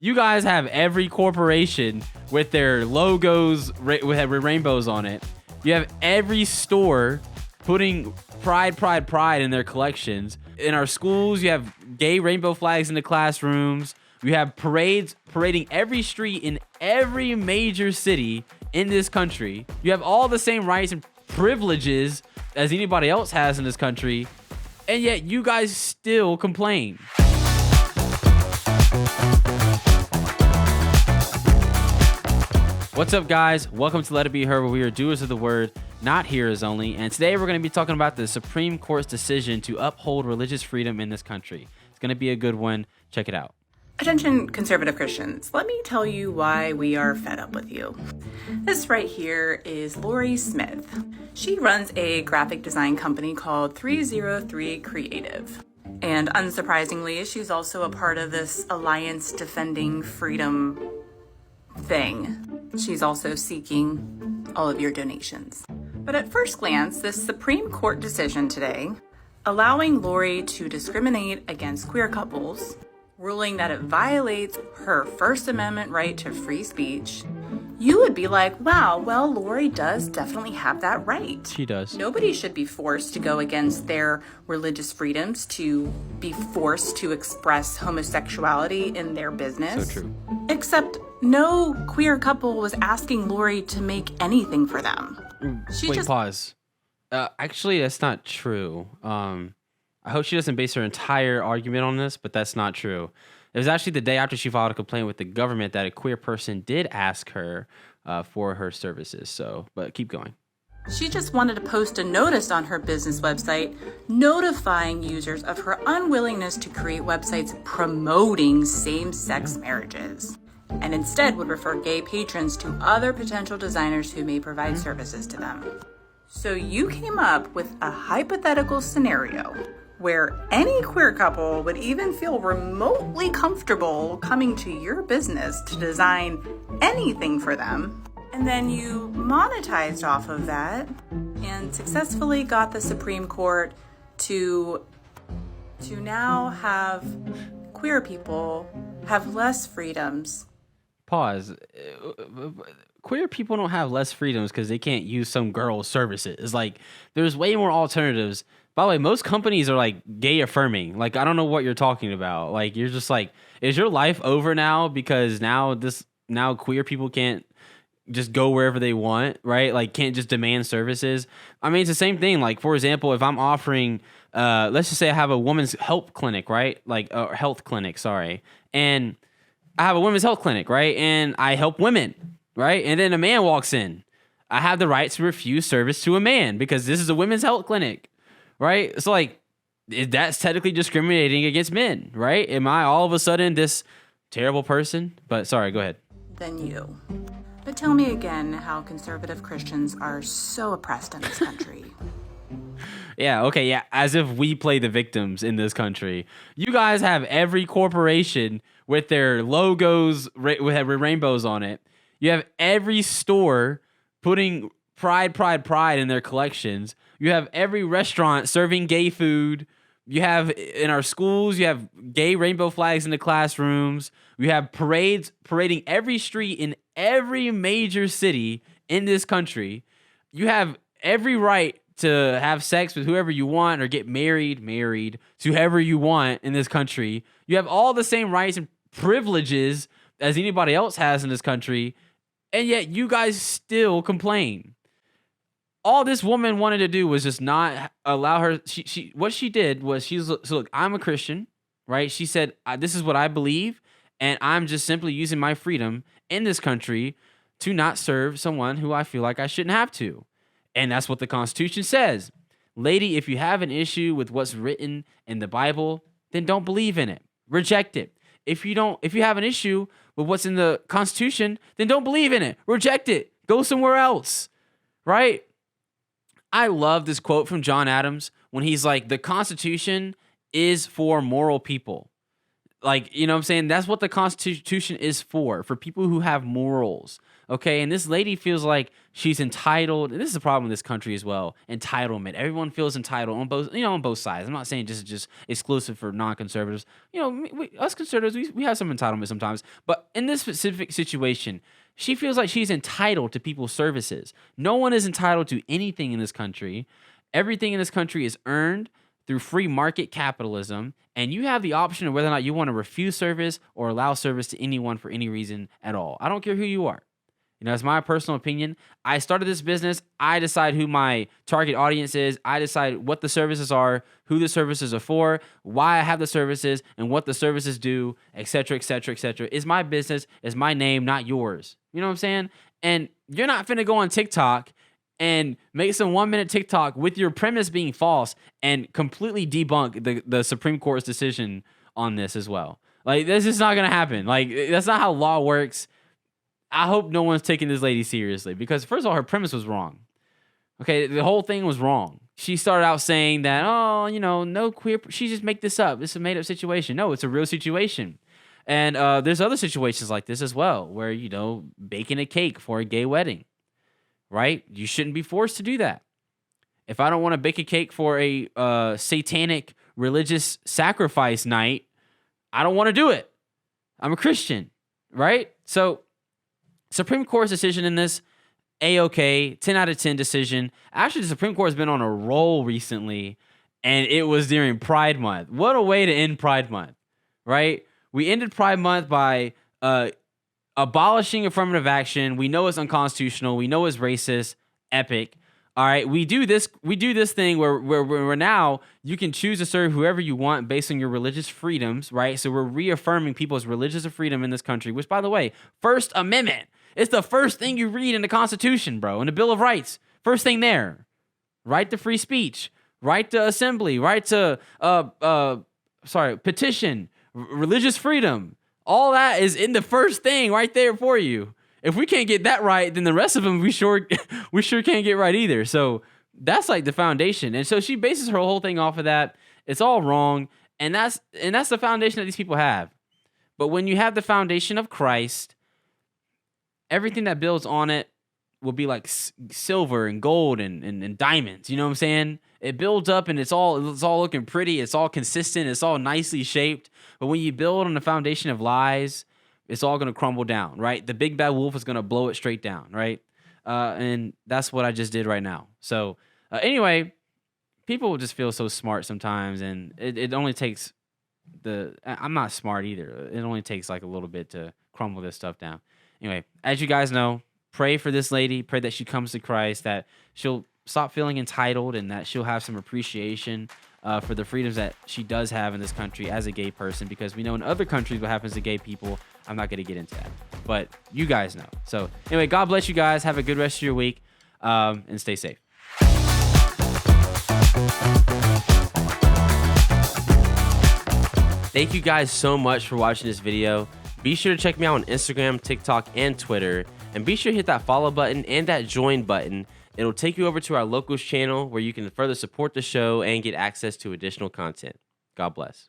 You guys have every corporation with their logos with rainbows on it. You have every store putting pride in their collections. In our schools, you have gay rainbow flags in the classrooms. We have parades parading every street in every major city in this country. You have all the same rights and privileges as anybody else has in this country, and yet you guys still complain. What's up, guys? Welcome to Let It Be Heard, where we are doers of the word, not hearers only. And today we're going to be talking about the Supreme Court's decision to uphold religious freedom in this country. It's going to be a good one. Check it out. Attention, conservative Christians. Let me tell you why we are fed up with you. This right here is Lori Smith. She runs a graphic design company called 303 Creative. And unsurprisingly, she's also a part of this Alliance Defending Freedom thing. She's also seeking all of your donations. But at first glance, this Supreme Court decision today, allowing Lori to discriminate against queer couples, ruling that it violates her First Amendment right to free speech, you would be like, wow, well, Lori does definitely have that right. She does. Nobody should be forced to go against their religious freedoms, to be forced to express homosexuality in their business. So true. Except no queer couple was asking Lori to make anything for them. Pause. Actually, that's not true. I hope she doesn't base her entire argument on this, but that's not true. It was actually the day after she filed a complaint with the government that a queer person did ask her for her services. But keep going. She just wanted to post a notice on her business website notifying users of her unwillingness to create websites promoting same-sex marriages, and instead would refer gay patrons to other potential designers who may provide services to them. So you came up with a hypothetical scenario where any queer couple would even feel remotely comfortable coming to your business to design anything for them. And then you monetized off of that and successfully got the Supreme Court to now have queer people have less freedoms. Pause. Queer people don't have less freedoms because they can't use some girl's services. It's like there's way more alternatives. By the way, most companies are like gay affirming. Like, I don't know what you're talking about. Like, you're just like, is your life over now because now queer people can't just go wherever they want, right? Like, can't just demand services. I mean, it's the same thing. Like, for example, if I'm offering, let's just say I have a women's health clinic, right? Like a health clinic, sorry. And I have a women's health clinic, right? And I help women, right? And then a man walks in. I have the right to refuse service to a man because this is a women's health clinic, right? So, like, that's technically discriminating against men, right? Am I all of a sudden this terrible person? But sorry, go ahead. Than you. But tell me again how conservative Christians are so oppressed in this country. Yeah, as if we play the victims in this country. You guys have every corporation with their logos with rainbows on it. You have every store putting pride in their collections. You have every restaurant serving gay food. You have, in our schools, you have gay rainbow flags in the classrooms. We have parades parading every street in every major city in this country. You have every right to have sex with whoever you want or get married to whoever you want in this country. You have all the same rights and privileges as anybody else has in this country, and yet you guys still complain. All this woman wanted to do was just not allow her. What she did was so look, I'm a Christian, right? She said, this is what I believe, and I'm just simply using my freedom in this country to not serve someone who I feel like I shouldn't have to. And that's what the Constitution says. Lady, if you have an issue with what's written in the Bible, then don't believe in it. Reject it. If you have an issue with what's in the Constitution, then don't believe in it. Reject it. Go somewhere else, right? I love this quote from John Adams when he's like, the Constitution is for moral people. Like, you know what I'm saying? That's what the Constitution is for people who have morals. Okay, and this lady feels like she's entitled. And this is a problem in this country as well. Entitlement. Everyone feels entitled on both sides. I'm not saying just exclusive for non-conservatives. Us conservatives, we have some entitlement sometimes. But in this specific situation, she feels like she's entitled to people's services. No one is entitled to anything in this country. Everything in this country is earned through free market capitalism, and you have the option of whether or not you want to refuse service or allow service to anyone for any reason at all. I don't care who you are. It's my personal opinion. I started this business. I decide who my target audience is. I decide what the services are, who the services are for, why I have the services, and what the services do, etc., etc., etc. It's my business. It's my name, not yours. You know what I'm saying? And you're not finna go on TikTok and make some 1-minute TikTok with your premise being false and completely debunk the Supreme Court's decision on this as well. Like, this is not gonna happen. Like, that's not how law works. I hope no one's taking this lady seriously because, first of all, her premise was wrong. Okay, the whole thing was wrong. She started out saying that, no queer. She just make this up. This is a made-up situation. No, it's a real situation. And there's other situations like this as well where, baking a cake for a gay wedding, right? You shouldn't be forced to do that. If I don't want to bake a cake for a satanic religious sacrifice night, I don't want to do it. I'm a Christian, right? So Supreme Court's decision in this, A-OK, 10 out of 10 decision. Actually, the Supreme Court has been on a roll recently, and it was during Pride Month. What a way to end Pride Month, right? We ended Pride Month by abolishing affirmative action. We know it's unconstitutional. We know it's racist. Epic. All right, we do this thing where now you can choose to serve whoever you want based on your religious freedoms, right? So we're reaffirming people's religious freedom in this country, which, by the way, First Amendment. It's the first thing you read in the Constitution, bro, in the Bill of Rights. First thing there. Right to free speech, right to assembly, right to petition, religious freedom. All that is in the first thing right there for you. If we can't get that right, then the rest of them we sure can't get right either. So that's like the foundation. And so she bases her whole thing off of that. It's all wrong, and that's the foundation that these people have. But when you have the foundation of Christ, everything that builds on it will be like silver and gold and diamonds. You know what I'm saying? It builds up and it's all looking pretty. It's all consistent. It's all nicely shaped. But when you build on the foundation of lies, it's all going to crumble down, right? The big bad wolf is going to blow it straight down, right? And that's what I just did right now. So anyway, people just feel so smart sometimes, and it only takes I'm not smart either. It only takes like a little bit to crumble this stuff down. Anyway, as you guys know, pray for this lady. Pray that she comes to Christ, that she'll stop feeling entitled, and that she'll have some appreciation for the freedoms that she does have in this country as a gay person, because we know in other countries what happens to gay people. I'm not going to get into that, but you guys know. So anyway, God bless you guys. Have a good rest of your week, and stay safe. Thank you guys so much for watching this video. Be sure to check me out on Instagram, TikTok, and Twitter, and be sure to hit that follow button and that join button. It'll take you over to our locals channel where you can further support the show and get access to additional content. God bless.